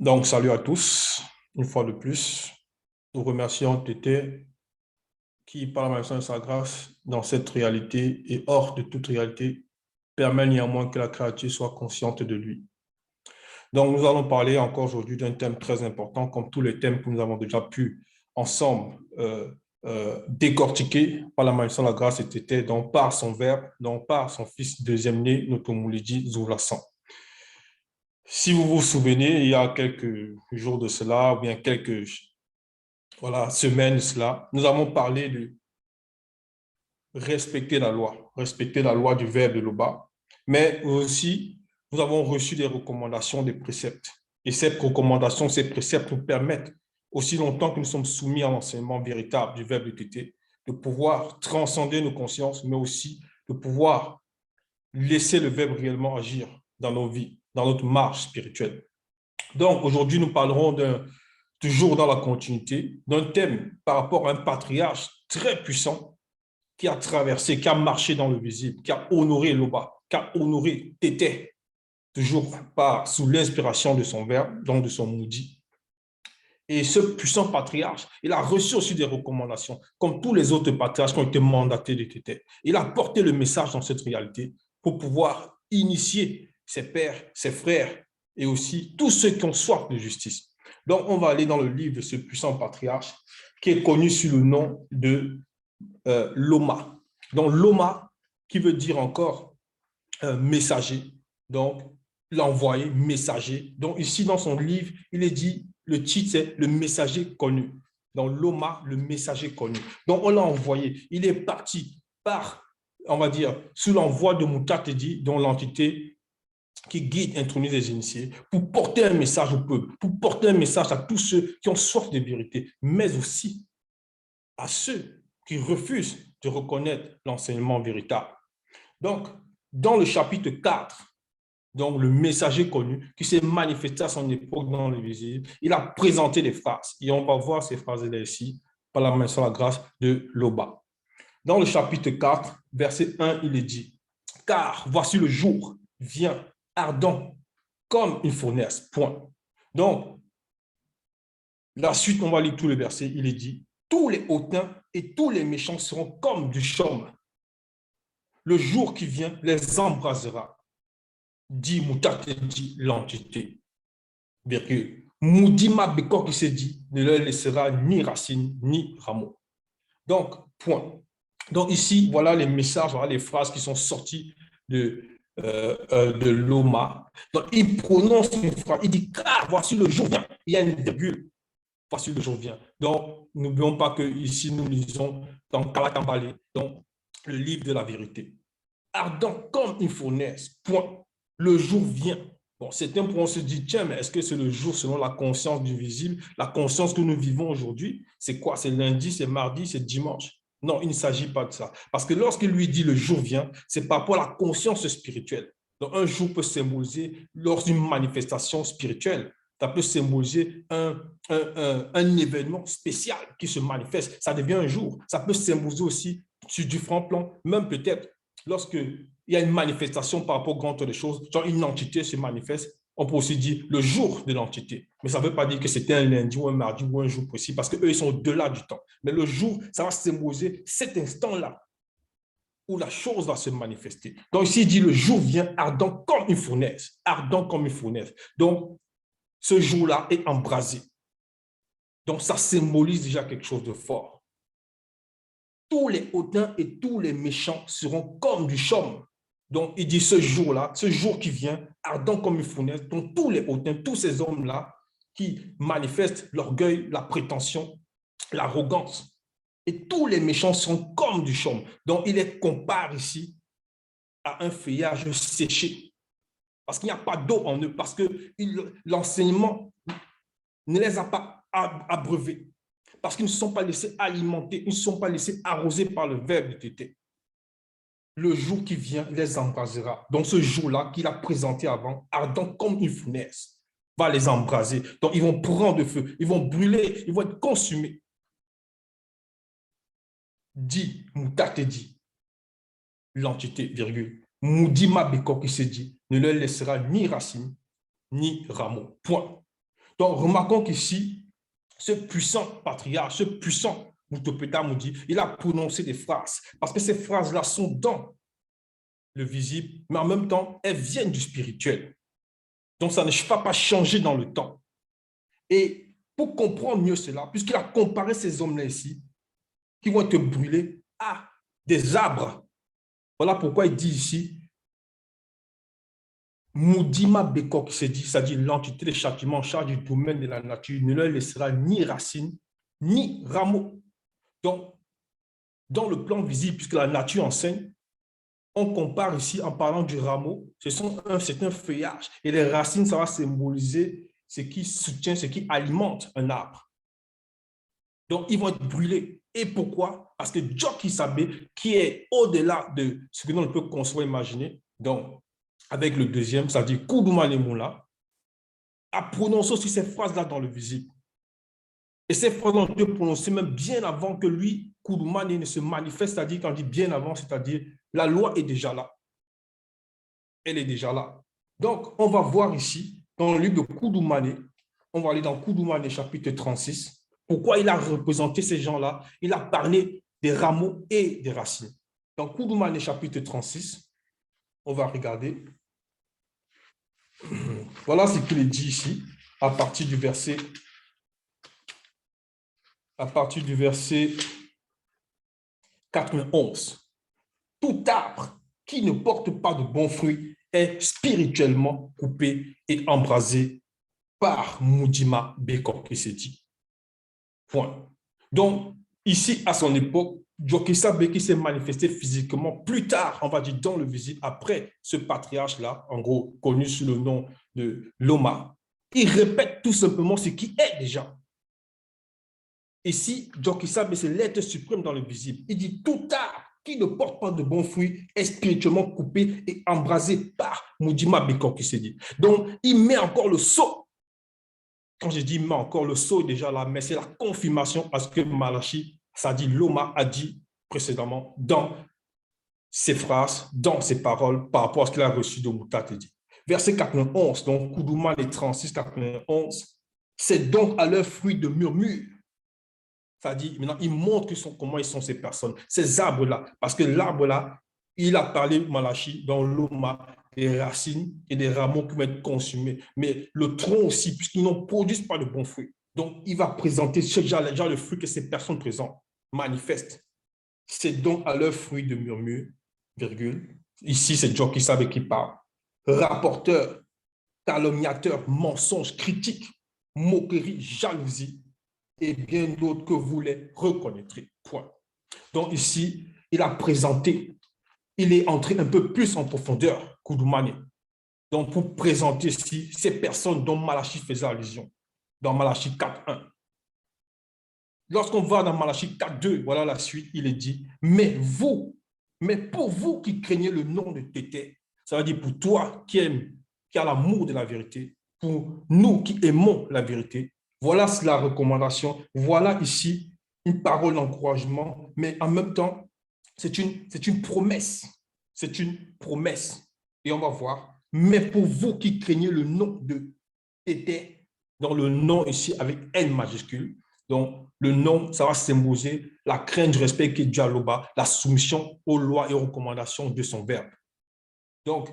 Donc, salut à tous, une fois de plus. Nous remercions Tété qui, par la main de sa grâce, dans cette réalité et hors de toute réalité, permet néanmoins que la créature soit consciente de lui. Donc, nous allons parler encore aujourd'hui d'un thème très important, comme tous les thèmes que nous avons déjà pu ensemble décortiquer par la main de la grâce de Tété, donc par son Verbe, donc par son Fils deuxième-né, notre Moulidi Zoulassan. Si vous vous souvenez, il y a quelques jours de cela, ou bien quelques semaines de cela, nous avons parlé de respecter la loi du verbe de l'Oba, mais aussi nous avons reçu des recommandations, des préceptes. Et ces recommandations, ces préceptes nous permettent, aussi longtemps que nous sommes soumis à l'enseignement véritable du verbe de Tété, de pouvoir transcender nos consciences, mais aussi de pouvoir laisser le verbe réellement agir dans nos vies, dans notre marche spirituelle. Donc, aujourd'hui, nous parlerons toujours dans la continuité, d'un thème par rapport à un patriarche très puissant qui a traversé, qui a marché dans le visible, qui a honoré Loba, qui a honoré Tété, toujours sous l'inspiration de son verbe, donc de son moudi. Et ce puissant patriarche, il a reçu aussi des recommandations, comme tous les autres patriarches qui ont été mandatés de Tété. Il a porté le message dans cette réalité pour pouvoir initier ses pères, ses frères et aussi tous ceux qui ont soif de justice. Donc, on va aller dans le livre de ce puissant patriarche qui est connu sous le nom de Loma. Donc, Loma, qui veut dire encore messager, donc l'envoyé, messager. Donc, ici, dans son livre, il est dit, le titre, c'est le messager connu. Donc, Loma, le messager connu. Donc, on l'a envoyé. Il est parti par, on va dire, sous l'envoi de Mutatedi, dont l'entité qui guide, introduit les initiés, pour porter un message au peuple, pour porter un message à tous ceux qui ont soif de vérité, mais aussi à ceux qui refusent de reconnaître l'enseignement véritable. Donc, dans le chapitre 4, donc le messager connu, qui s'est manifesté à son époque dans le visible, il a présenté des phrases. Et on va voir ces phrases-là ici, par la main sur la grâce de Loba. Dans le chapitre 4, verset 1, il est dit, « Car voici le jour vient ardent comme une fournaise. » Point. Donc, la suite, on va lire tout le verset, il est dit, « Tous les hautains et tous les méchants seront comme du chaume. Le jour qui vient les embrasera. » Dit Moutate, dit l'entité. Virgule. Moudima Beko qui se dit ne leur laissera ni racine ni rameau. Donc, point. Donc ici, voilà les messages, voilà les phrases qui sont sorties de Loma. Donc, il prononce une phrase, il dit, car voici le jour vient. Il y a une virgule. Voici le jour vient. Donc, n'oublions pas que ici nous lisons dans Kalakambale, donc le livre de la vérité. Ardent comme une fournaise, point. Le jour vient. Bon, certains pourront se dire, tiens, mais est-ce que c'est le jour selon la conscience du visible, la conscience que nous vivons aujourd'hui? C'est quoi? C'est lundi, c'est mardi, c'est dimanche? Non, il ne s'agit pas de ça. Parce que lorsqu'il lui dit le jour vient, c'est par rapport à la conscience spirituelle. Donc, un jour peut symboliser lors d'une manifestation spirituelle. Ça peut symboliser un événement spécial qui se manifeste. Ça devient un jour. Ça peut symboliser aussi sur différents plans, même peut-être lorsqu'il y a une manifestation par rapport au grand tour des choses, genre une entité se manifeste, on peut aussi dire le jour de l'entité. Mais ça ne veut pas dire que c'était un lundi ou un mardi ou un jour précis, parce qu'eux, ils sont au-delà du temps. Mais le jour, ça va symboliser cet instant-là où la chose va se manifester. Donc ici, il dit le jour vient ardent comme une fournaise. Ardent comme une fournaise. Donc, ce jour-là est embrasé. Donc, ça symbolise déjà quelque chose de fort. Tous les hautains et tous les méchants seront comme du chaume. Donc, il dit ce jour-là, ce jour qui vient, ardent comme une fournaise, donc tous les hautains, tous ces hommes-là qui manifestent l'orgueil, la prétention, l'arrogance, et tous les méchants sont comme du chaume. Donc, il les compare ici à un feuillage séché, parce qu'il n'y a pas d'eau en eux, parce que l'enseignement ne les a pas abreuvés, parce qu'ils ne sont pas laissés alimenter, ils ne sont pas laissés arroser par le verbe de Tété. Le jour qui vient les embrasera. Donc ce jour-là qu'il a présenté avant, ardent comme une fournaise, va les embraser. Donc ils vont prendre de feu, ils vont brûler, ils vont être consumés. Dit, Moutate dit, l'entité, virgule. Moudima Beko qui se dit, ne leur laissera ni racine, ni rameau. Point. Donc, remarquons qu'ici, ce puissant patriarche, ce puissant Muthopeta Moudi, il a prononcé des phrases, parce que ces phrases-là sont dans le visible, mais en même temps, elles viennent du spirituel. Donc, ça ne va pas changer dans le temps. Et pour comprendre mieux cela, puisqu'il a comparé ces hommes-là ici, qui vont être brûlés à des arbres. Voilà pourquoi il dit ici, Moudima Beko, qui se dit, c'est-à-dire l'entité des châtiments en charge du domaine de la nature, ne leur laissera ni racines, ni rameaux. Donc, dans le plan visible, puisque la nature enseigne, on compare ici en parlant du rameau, c'est un feuillage. Et les racines, ça va symboliser ce qui soutient, ce qui alimente un arbre. Donc, ils vont être brûlés. Et pourquoi? Parce que Djoki Sabé, qui est au-delà de ce que l'on peut concevoir, imaginer, donc, avec le deuxième, c'est-à-dire Koudouma Moula, a prononcé aussi ces phrases-là dans le visible. Et ces phrases ont été prononcées même bien avant que lui, Koudouma, ne se manifeste, c'est-à-dire, quand on dit bien avant, c'est-à-dire, la loi est déjà là. Elle est déjà là. Donc, on va voir ici, dans le livre de Koudoumane, on va aller dans Koudoumane chapitre 36, pourquoi il a représenté ces gens-là. Il a parlé des rameaux et des racines. Dans Koudoumane chapitre 36, on va regarder. Voilà ce qu'il est dit ici, à partir du verset 91. Tout arbre qui ne porte pas de bons fruits est spirituellement coupé et embrasé par Moudima Beko qui s'est dit. Point. Donc, ici, à son époque, Djokissa Beki s'est manifesté physiquement plus tard, on va dire dans le visible, après ce patriarche-là, en gros, connu sous le nom de Loma. Il répète tout simplement ce qui est déjà. Ici, Djokissa Beki, c'est l'être suprême dans le visible. Il dit tout arbre qui ne porte pas de bons fruits est spirituellement coupé et embrasé par Moudima Beko qui s'est dit. Donc, il met encore le sceau. Quand je dis mais encore, le sceau est déjà là, mais c'est la confirmation à ce que Malachi, ça dit Loma, a dit précédemment dans ses phrases, dans ses paroles, par rapport à ce qu'il a reçu de Moutatedi. Verset 91, donc Koudouma les 36, 91, c'est donc à leur fruit de murmure. Ça dit, maintenant, il montre comment ils sont ces personnes, ces arbres-là, parce que l'arbre-là, il a parlé, Malachi, dans Loma, des racines et des rameaux qui vont être consumés, mais le tronc aussi, puisqu'ils n'en produisent pas de bons fruits. Donc, il va présenter ce genre de fruits que ces personnes présentes manifestent. C'est donc à leur fruit de murmure, virgule. Ici, c'est Djoki Sabe qui parle. Rapporteur, calomniateur, mensonge, critique, moquerie, jalousie et bien d'autres que vous les reconnaîtrez. Point. Donc, ici, il a présenté. Il est entré un peu plus en profondeur, Koudoumane. Donc, pour présenter ici ces personnes dont Malachi faisait allusion, dans Malachi 4.1. Lorsqu'on va dans Malachi 4.2, voilà la suite, il est dit, mais pour vous qui craignez le nom de Tété, ça veut dire pour toi qui aimes, qui as l'amour de la vérité, pour nous qui aimons la vérité, voilà la recommandation, voilà ici une parole d'encouragement, mais en même temps, c'est une promesse. C'est une promesse. Et on va voir. Mais pour vous qui craignez le nom de Tété, dans le nom ici avec N majuscule, donc le nom, ça va symboliser la crainte du respect qui est dû à l'Oba, la soumission aux lois et aux recommandations de son verbe. Donc,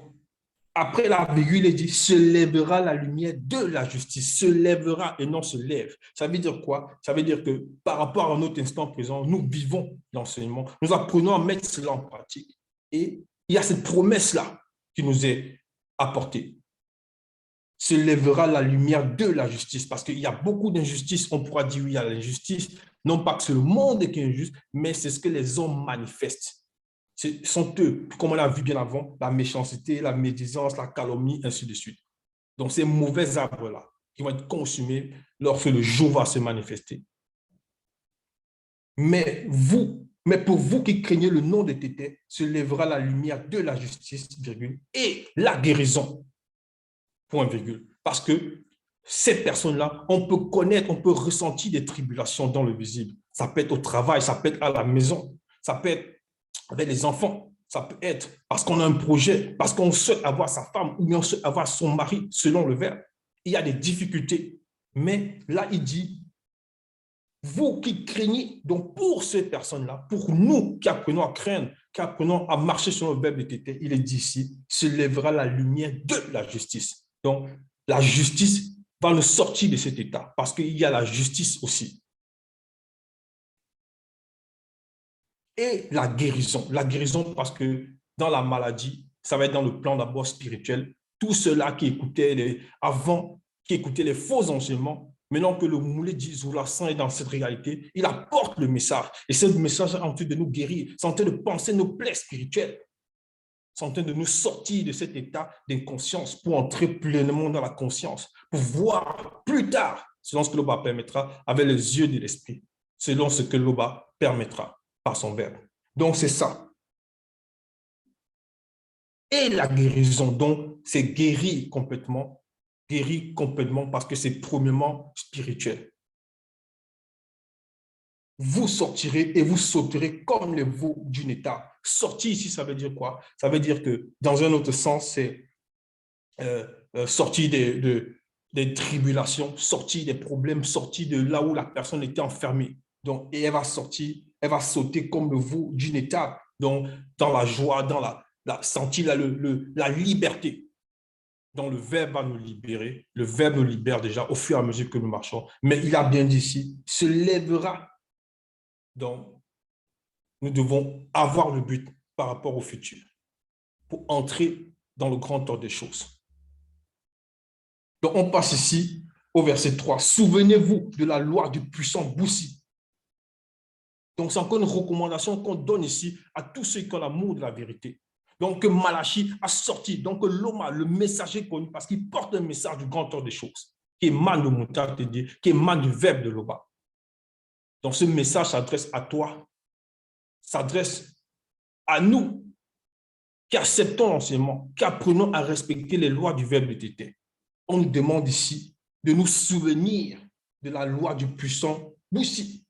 après la virgule, il dit, se lèvera la lumière de la justice, se lèvera et non se lève. Ça veut dire quoi? Ça veut dire que par rapport à notre instant présent, nous vivons l'enseignement, nous apprenons à mettre cela en pratique. Et il y a cette promesse-là qui nous est apportée. Se lèvera la lumière de la justice, parce qu'il y a beaucoup d'injustices. On pourra dire oui à l'injustice, non pas que c'est le monde qui est injuste, mais c'est ce que les hommes manifestent. Ce sont eux, comme on l'a vu bien avant, la méchanceté, la médisance, la calomnie, ainsi de suite. Donc, ces mauvais arbres-là qui vont être consumés lorsque le jour va se manifester. Mais pour vous qui craignez le nom de Tété, se lèvera la lumière de la justice, virgule, et la guérison, point, virgule. Parce que ces personnes-là, on peut connaître, on peut ressentir des tribulations dans le visible. Ça peut être au travail, ça peut être à la maison, ça peut être avec les enfants, ça peut être parce qu'on a un projet, parce qu'on souhaite avoir sa femme ou on souhaite avoir son mari selon le verbe. Il y a des difficultés. Mais là, il dit, vous qui craignez, donc pour ces personnes-là, pour nous qui apprenons à craindre, qui apprenons à marcher sur le verbe de tété, il est dit ici, se lèvera la lumière de la justice. Donc, la justice va nous sortir de cet état parce qu'il y a la justice aussi. Et la guérison parce que dans la maladie, ça va être dans le plan d'abord spirituel. Tous ceux-là qui écoutaient avant, qui écoutaient les faux enseignements, maintenant que le moulé d'Isola est dans cette réalité, il apporte le message. Et ce message est en train de nous guérir, c'est en train de penser nos plaies spirituelles. C'est en train de nous sortir de cet état d'inconscience pour entrer pleinement dans la conscience, pour voir plus tard, selon ce que l'Oba permettra, avec les yeux de l'esprit, selon ce que l'Oba permettra par son verbe. Donc, c'est ça. Et la guérison, donc, c'est guérir complètement parce que c'est premièrement spirituel. Vous sortirez et vous sauterez comme les veaux d'une état. Sortir ici, ça veut dire quoi? Ça veut dire que, dans un autre sens, c'est sortir des tribulations, sortir des problèmes, sortir de là où la personne était enfermée. Donc, et elle va sortir, elle va sauter comme le veau d'une étape, donc dans la joie, dans sentir la liberté. Donc, le Verbe va nous libérer. Le Verbe nous libère déjà au fur et à mesure que nous marchons. Mais il a bien dit ici, se lèvera. Donc, nous devons avoir le but par rapport au futur pour entrer dans le grand ordre des choses. Donc, on passe ici au verset 3. Souvenez-vous de la loi du puissant Boussi. Donc, c'est encore une recommandation qu'on donne ici à tous ceux qui ont l'amour de la vérité. Donc, que Malachi a sorti, donc l'Oma, le messager connu, parce qu'il porte un message du grand ordre des choses, qui émane de Mouta, qui émane du verbe de l'Oma. Donc, ce message s'adresse à toi, s'adresse à nous, qui acceptons l'enseignement, qui apprenons à respecter les lois du verbe de Tété. On nous demande ici de nous souvenir de la loi du puissant Boussi.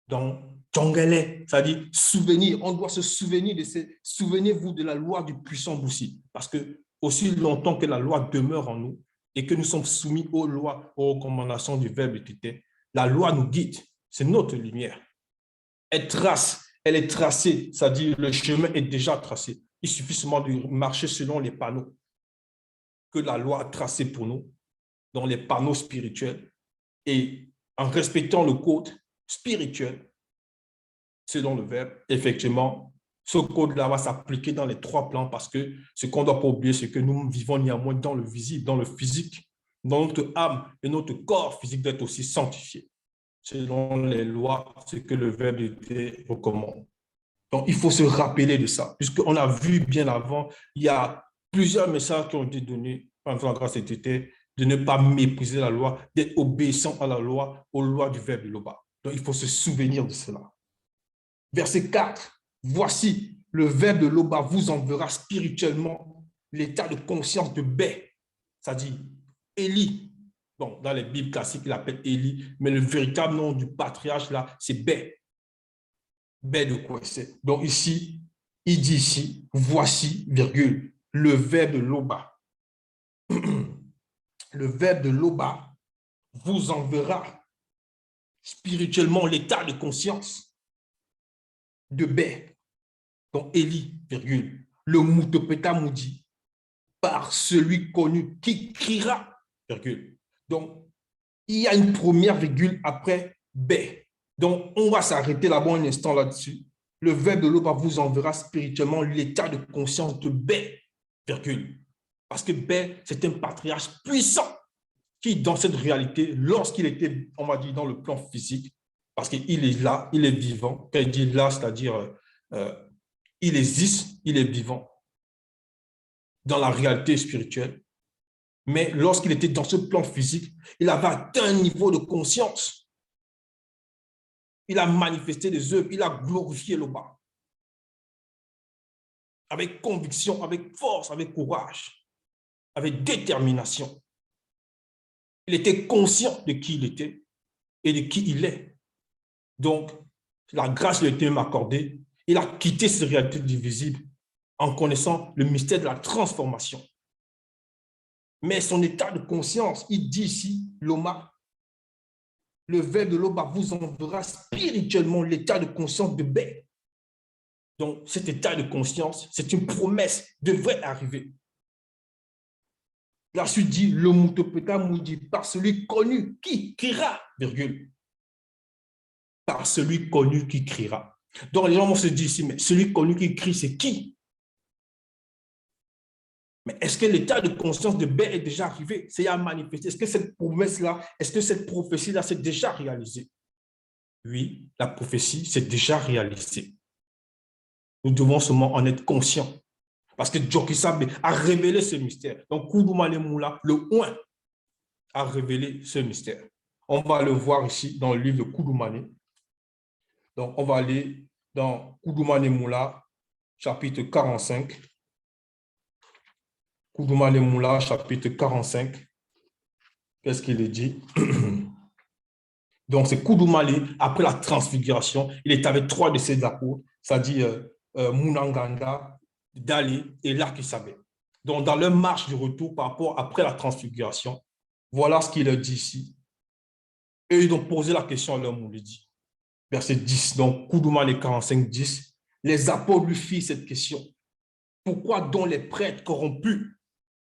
Donc, Djongele, c'est-à-dire souvenir, on doit se souvenir de ces, souvenez-vous de la loi du puissant Boussi, parce que aussi longtemps que la loi demeure en nous et que nous sommes soumis aux lois, aux recommandations du verbe de Tété, la loi nous guide, c'est notre lumière. Elle trace, elle est tracée, c'est-à-dire le chemin est déjà tracé. Il suffit seulement de marcher selon les panneaux que la loi a tracés pour nous, dans les panneaux spirituels, et en respectant le code spirituel, selon le verbe, effectivement, ce code-là va s'appliquer dans les trois plans parce que ce qu'on ne doit pas oublier, c'est que nous vivons néanmoins dans le visible, dans le physique, dans notre âme et notre corps physique d'être aussi sanctifié, selon les lois, ce que le verbe était recommande. Donc, il faut se rappeler de ça, puisqu'on a vu bien avant, il y a plusieurs messages qui ont été donnés par la grâce était de ne pas mépriser la loi, d'être obéissant à la loi, aux lois du verbe de l'Oba. Donc, il faut se souvenir de cela. Verset 4, voici, le verbe de l'Oba vous enverra spirituellement l'état de conscience de Bé, c'est-à-dire Élie. Bon, dans les Bibles classiques, il l'appelle Élie, mais le véritable nom du patriarche, là, c'est Bé. Bé de quoi c'est? Donc ici, il dit ici, voici, virgule, le verbe de l'Oba. Le verbe de l'Oba vous enverra spirituellement l'état de conscience de Bé. Donc Élie, virgule, le Moutopeta Moudi, par celui connu qui criera, virgule. Donc, il y a une première virgule après Bé. Donc, on va s'arrêter là-bas un instant là-dessus. Le verbe de l'Oba vous enverra spirituellement l'état de conscience de Bé, virgule. Parce que Bé, c'est un patriarche puissant qui, dans cette réalité, lorsqu'il était, on va dire, dans le plan physique, parce qu'il est là, il est vivant. Quand il dit là, c'est-à-dire, il existe, il est vivant dans la réalité spirituelle. Mais lorsqu'il était dans ce plan physique, il avait atteint un niveau de conscience. Il a manifesté des œuvres, il a glorifié le bas. Avec conviction, avec force, avec courage, avec détermination. Il était conscient de qui il était et de qui il est. Donc, la grâce lui a été accordée. Il a quitté ces réalités divisibles en connaissant le mystère de la transformation. Mais son état de conscience, il dit ici, Loma, le verbe de Loba vous enverra spirituellement l'état de conscience de Bé. Donc, cet état de conscience, c'est une promesse, devrait arriver. La suite dit, le Moutopeta dit, par celui connu qui criera, virgule. Par celui connu qui criera. Donc, les gens vont se dire ici, mais celui connu qui crie, c'est qui? Mais est-ce que l'état de conscience de Bé est déjà arrivé? C'est à manifester. Est-ce que cette promesse-là, est-ce que cette prophétie-là s'est déjà réalisée? Oui, la prophétie s'est déjà réalisée. Nous devons seulement en être conscients. Parce que Djokisabe a révélé ce mystère. Donc, Koudoumane Moula, le Oin, a révélé ce mystère. On va le voir ici dans le livre de Koudoumane. Donc, on va aller dans Koudoumane Moula, chapitre 45. Koudoumane Moula, chapitre 45. Qu'est-ce qu'il est dit? Donc, c'est Koudoumane, après la transfiguration, il est avec 3 de ses apôtres, c'est-à-dire Mounanganda, Dali et Lakisabe. Donc, dans leur marche de retour par rapport après la transfiguration, voilà ce qu'il leur dit ici. Et ils ont posé la question à leur Moulidi. Verset 10, donc Koudoumane 45, 10. Les apôtres lui firent cette question. Pourquoi donc les prêtres corrompus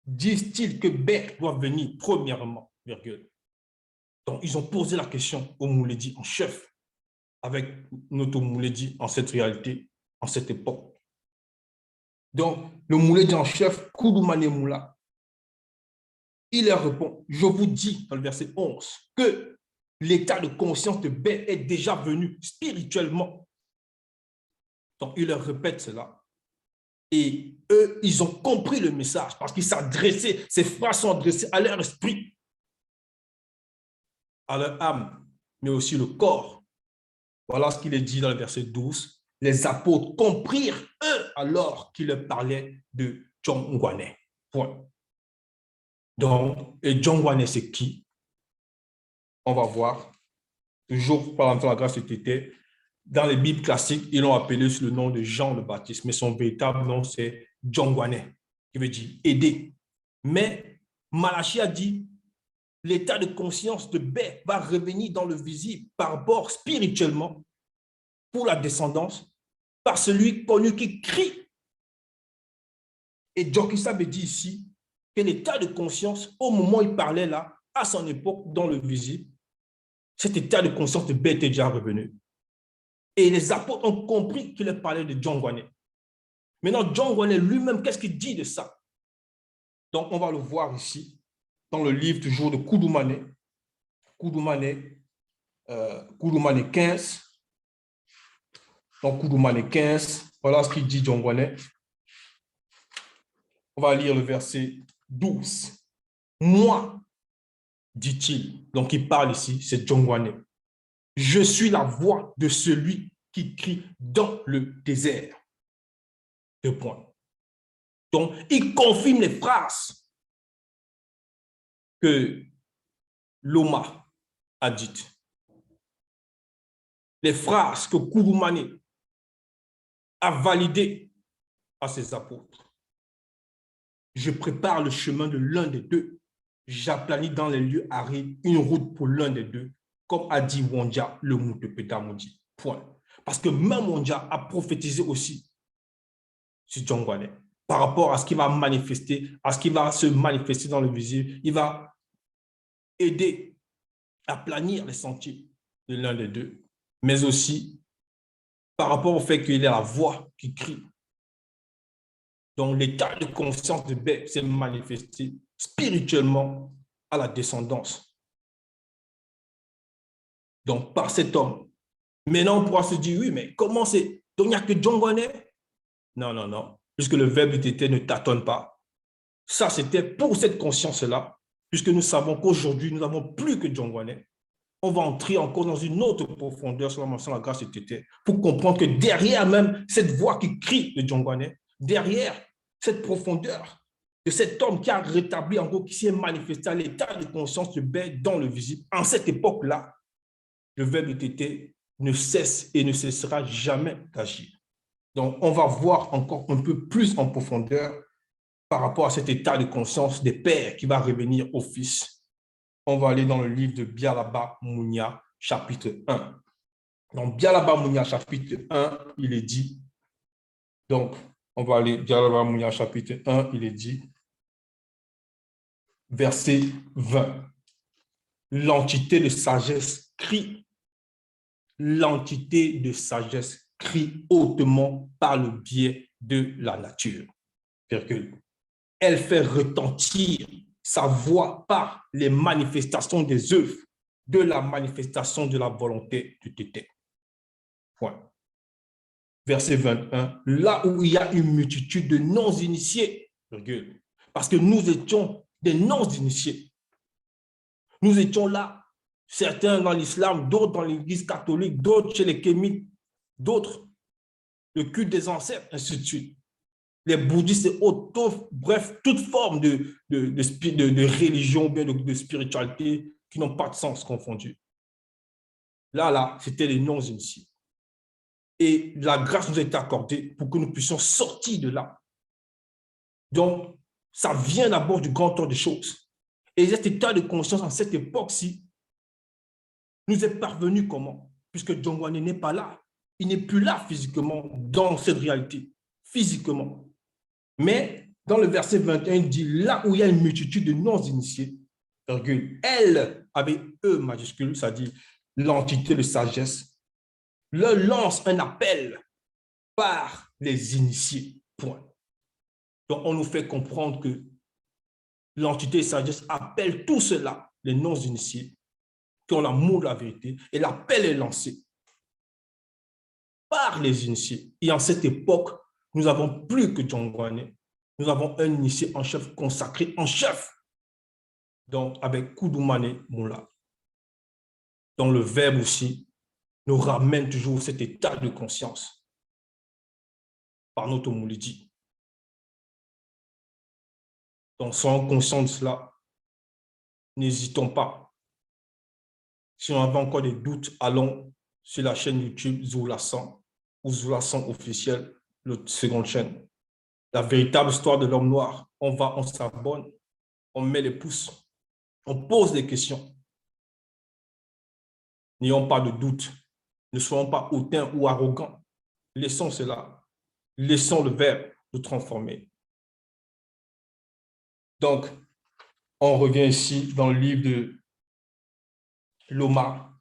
disent-ils que Bé doit venir premièrement, virgule. Donc, ils ont posé la question au Moulidi en chef, avec notre Moulidi en cette réalité, en cette époque. Donc, le Moulidi en chef, Koudoumane Moula, il leur répond, je vous dis dans le verset 11, que l'état de conscience de Bé est déjà venu spirituellement. Donc, il leur répète cela. Et eux, ils ont compris le message parce qu'ils s'adressaient, ces phrases sont adressées à leur esprit, à leur âme, mais aussi le corps. Voilà ce qu'il est dit dans le verset 12. Les apôtres comprirent, eux, alors qu'il leur parlait de Djongwane. Point. Donc, et Djongwane, c'est qui? On va voir. Toujours par la grâce de Tété. Dans les Bibles classiques, ils l'ont appelé sous le nom de Jean le Baptiste, mais son véritable nom, c'est Djongwane, qui veut dire aider. Mais Malachi a dit, l'état de conscience de Bé va revenir dans le visible par rapport spirituellement pour la descendance, par celui connu qui crie. Et Djokisabe dit ici que l'état de conscience, au moment où il parlait là, à son époque, dans le visible, cet état de conscience de Bé était déjà revenu. Et les apôtres ont compris qu'il parlait de Djongwane. Maintenant, Djongwane lui-même, qu'est-ce qu'il dit de ça? Donc, on va le voir ici, dans le livre toujours de Koudoumane, Koudoumane 15. Donc, Koudoumane 15, voilà ce qu'il dit Djongwane. On va lire le verset 12. Moi, dit-il, donc il parle ici, c'est Djongwane. Je suis la voix de celui qui crie dans le désert. 2 points. Donc, il confirme les phrases que Loma a dites. Les phrases que Koudoumane a validées à ses apôtres. Je prépare le chemin de l'un des deux. J'aplanis dans les lieux arides une route pour l'un des deux, comme a dit Wondia, le Moutopeta Moudi. Point. Parce que même Wondia a prophétisé aussi sur Djongwane par rapport à ce qui va manifester, à ce qui va se manifester dans le visible. Il va aider à planir les sentiers de l'un des deux, mais aussi par rapport au fait qu'il est la voix qui crie. Donc, l'état de conscience de Bé s'est manifesté spirituellement à la descendance. Donc, par cet homme. Maintenant, on pourra se dire, oui, mais comment c'est? Donc, il n'y a que Djongwane? Non, non, non. Puisque le verbe était ne tâtonne pas. Ça, c'était pour cette conscience-là, puisque nous savons qu'aujourd'hui, nous n'avons plus que Djongwane. On va entrer encore dans une autre profondeur sur la grâce de Tété pour comprendre que derrière même cette voix qui crie de Djongwane, derrière cette profondeur de cet homme qui a rétabli, en gros, qui s'est manifesté à l'état de conscience de Bé dans le visible, en cette époque-là, le verbe de Tété ne cesse et ne cessera jamais d'agir. Donc, on va voir encore un peu plus en profondeur par rapport à cet état de conscience des pères qui va revenir au Fils. On va aller dans le livre de Bialaba Mounia, chapitre 1. Dans Bialaba Mounia, chapitre 1, il est dit, donc, on va aller, Bialaba Mounia, chapitre 1, il est dit, verset 20. L'entité de sagesse crie. L'entité de sagesse crie hautement par le biais de la nature. Virgule. Elle fait retentir sa voix par les manifestations des œuvres de la manifestation de la volonté du Tété. Point. Verset 21. Là où il y a une multitude de non-initiés, virgule, parce que nous étions des non-initiés. Nous étions là, certains dans l'islam, d'autres dans l'église catholique, d'autres chez les kémites, d'autres le culte des ancêtres, ainsi de suite. Les bouddhistes et autres, bref, toute forme de religion, bien de spiritualité qui n'ont pas de sens confondus. Là, c'était les non-initiés. Et la grâce nous a été accordée pour que nous puissions sortir de là. Donc, ça vient d'abord du grand ordre des choses. Et cet état de conscience en cette époque-ci nous est parvenu comment? Puisque Djongwane n'est pas là. Il n'est plus là physiquement dans cette réalité, physiquement. Mais dans le verset 21, il dit, là où il y a une multitude de non-initiés, elle, avec E majuscule, ça dit l'entité de sagesse, leur lance un appel par les initiés. Point. Donc, on nous fait comprendre que l'entité de sagesse appelle tout cela, les non-initiés, qui ont l'amour de la vérité, et l'appel est lancé par les initiés. Et en cette époque, nous n'avons plus que Djongwane. Nous avons un initié en chef consacré, en chef, donc avec Koudoumane Moula. Donc le verbe aussi nous ramène toujours cet état de conscience par notre Moulidi. Donc soyons conscients de cela. N'hésitons pas. Si on a encore des doutes, allons sur la chaîne YouTube Zoulassan ou Zoulassan officiel, la seconde chaîne. La véritable histoire de l'homme noir. On s'abonne, on met les pouces, on pose des questions. N'ayons pas de doute. Ne soyons pas hautains ou arrogants. Laissons cela. Laissons le verbe nous transformer. Donc, on revient ici dans le livre de Loma.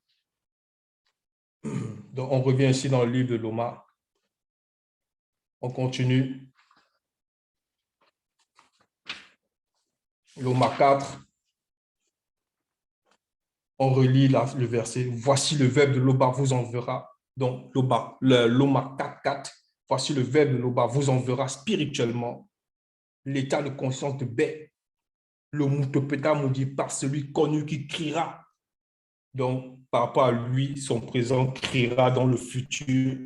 Donc, on revient ici dans le livre de Loma. On continue. Loma 4. On relit le verset. Voici le verbe de Loba vous enverra. Donc, Loma 4.4. Voici le verbe de Loba vous enverra spirituellement l'état de conscience de Bé. Le Moutopeta nous dit par celui connu qui criera. Donc, par rapport à lui, son présent criera dans le futur,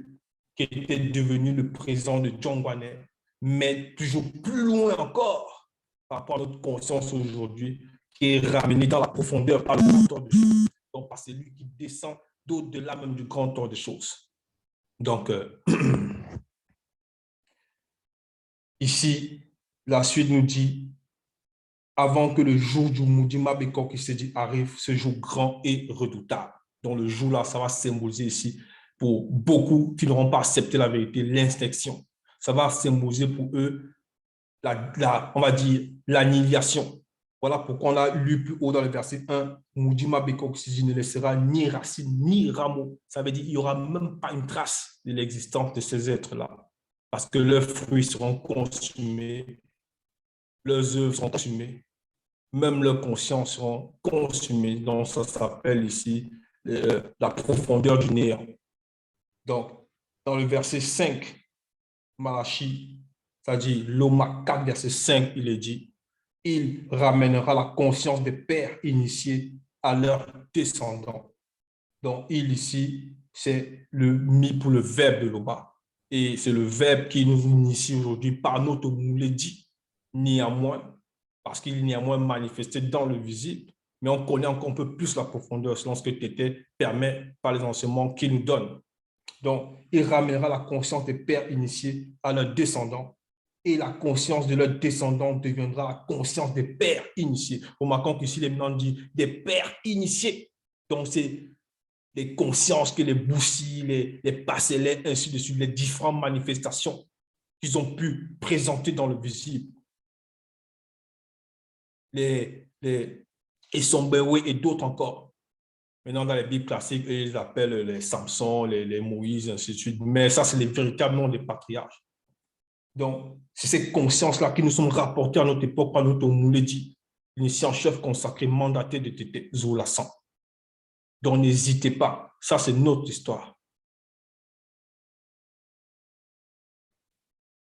qui était devenu le présent de Djongwane, mais toujours plus loin encore, par rapport à notre conscience aujourd'hui, qui est ramené dans la profondeur par le grand ordre des choses. Donc, par celui qui descend d'au-delà même du grand ordre des choses. Donc, ici, la suite nous dit, avant que le jour du Moudima Bekor qui se dit arrive, ce jour grand et redoutable. Donc le jour là, ça va symboliser ici pour beaucoup qui n'auront pas accepté la vérité, l'inspection. Ça va symboliser pour eux, on va dire, l'annihilation. Voilà pourquoi on a lu plus haut dans le verset 1, Moudima Bekor qui se dit ne laissera ni racine ni rameau. Ça veut dire qu'il n'y aura même pas une trace de l'existence de ces êtres-là. Parce que leurs fruits seront consumés, leurs œuvres seront consumées, même leurs consciences seront consumées. Donc, ça s'appelle ici la profondeur du néant. Donc, dans le verset 5, Malachi, ça dit, Loma 4, verset 5, il est dit, il ramènera la conscience des pères initiés à leurs descendants. Donc, il ici, c'est le mis pour le verbe de Loba. Et c'est le verbe qui nous initie aujourd'hui par notre Mouledi. Néanmoins, parce qu'il est néanmoins manifesté dans le visible, mais on connaît encore un peu plus la profondeur selon ce que Tété permet par les enseignements qu'il nous donne. Donc, il ramènera la conscience des pères initiés à leurs descendants. et la conscience de leurs descendants deviendra la conscience des pères initiés. Remarquons qu'ici, les noms disent des pères initiés. Donc, c'est les consciences que les Boussis, les Passelais, ainsi de suite, les différentes manifestations qu'ils ont pu présenter dans le visible. Les Essombewe et d'autres encore. Maintenant, dans les Bibles classiques, ils appellent les Samson, les Moïse, ainsi de suite. Mais ça, c'est les véritables noms des patriarches. Donc, c'est cette conscience-là qui nous sont rapportées à notre époque par notre Mouledi, l'initié en chef consacré, mandaté de Tété Zoulassan. Donc, n'hésitez pas. Ça, c'est notre histoire.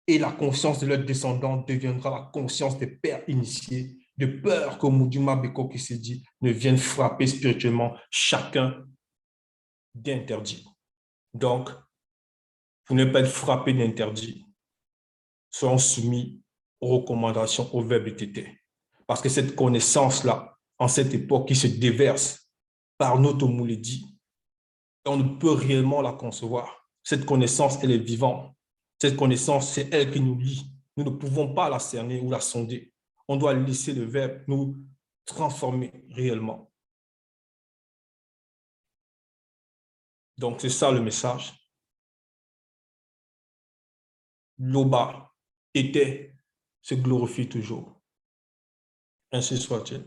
Et la conscience de leurs descendants deviendra la conscience des pères initiés, de peur que Moudouma Beko qui s'est dit ne vienne frapper spirituellement chacun d'interdit. Donc, pour ne pas être frappé d'interdit, soyons soumis aux recommandations, au verbe tété. Parce que cette connaissance-là, en cette époque qui se déverse par notre Mouledi, on ne peut réellement la concevoir. Cette connaissance, elle est vivante. Cette connaissance, c'est elle qui nous lie. Nous ne pouvons pas la cerner ou la sonder. On doit laisser le verbe nous transformer réellement. Donc, c'est ça le message. L'Oba était, se glorifie toujours. Ainsi soit-il.